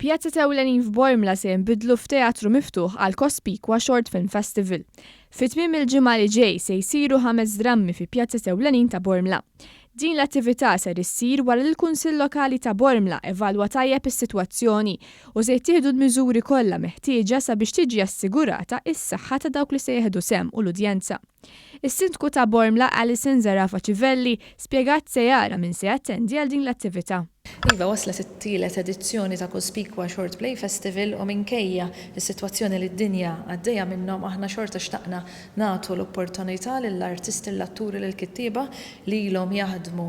Pjazza Ewlenin f'Bormla se jinbidlu f'teatru miftuħ għal Cospicua Short Film Festival. Fit-tmiem il-ġimgħa li ġej se jsiru 5 drammi fi Pjazza Ewlenin ta' Bormla. Din l-attività ser issir wara l-Kunsill Lokali ta' Bormla evalwa tajjeb is-sitwazzjoni u se jittieħdu l-miżuri kollha meħtieġa sabiex tiġi assigurata is-saħħa ta' dawk li se jieħdu sehem u l-udjenza. Is-Sindku ta' Bormla Alison Zarafa Civelli spjegat se jara min se jattendi għal din l-attività. Iva waslet it-tielet edizzjoni ta' Cospicua Short Play Festival u minkejja is-sitwazzjoni li d-dinja għaddejja minnhom aħna xorta xtaqna nagħtu l-opportunità lill-artisti l-atturi lill-kittieba li ilhom jaħdmu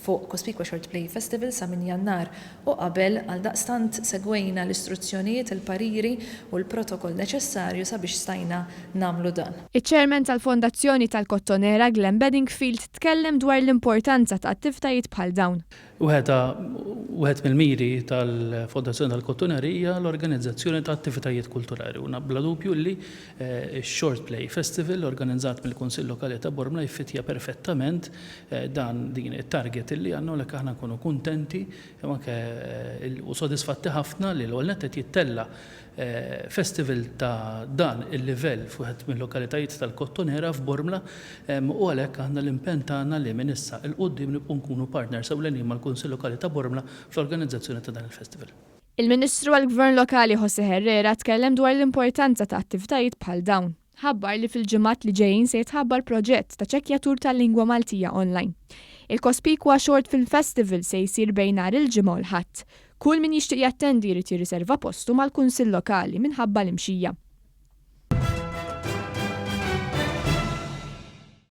fuq Cospicua Short Play Festival sa minn Jannar u qabel għal daqstant segwejna l-istruzzjonijiet, il-pariri u l-protokoll neċessarju sabiex stajna nagħmlu dan. Iċ-Chairman tal-Fondazzjoni tal-Kottonera Glenn Bedingfield tkellem dwar l-importanza ta' attivitajiet bħal dawn. Wieħed mill-miri tal-Fondazzjoni tal-Kottonera hija l-organizzazzjoni ta' attivitajiet kulturali u bla dubju li x-Short Play Festival organizzat mill-Kunsill Lokali ta' Bormla jfittja perfettament din it-target li għandna lek aħna nkunu kuntenti u sodisfatti ħafna li l-ewwel qed jittella festival ta' dan il-livell fuq mill-lokalitajiet tal-Kottonera f'Bormla u għalhekk aħna l-impenn tagħna li minn issa il-qudiem nibqgħu nkunu partners ewlenin mal-Kunsill Lokali ta' Bormla fl-organizzazzjoni ta' dan il-festival. Il-Ministru għall-Gvern Lokali José Herrera tkellem dwar l-importanza ta' attivitajiet bħal dawn. Ħabbar li fil-ġimgħat li ġejjin se jitħabbar proġett ta' ċekkjatur tal-lingwa Maltija online. Il-Cospicua Short Film Festival se jsir bejn nhar il-ġimgħa u l-Ħadd. Kull min jixtieq jattendi jrid jirriserva postu mal-Kunsill Lokali minħabba l-imxija.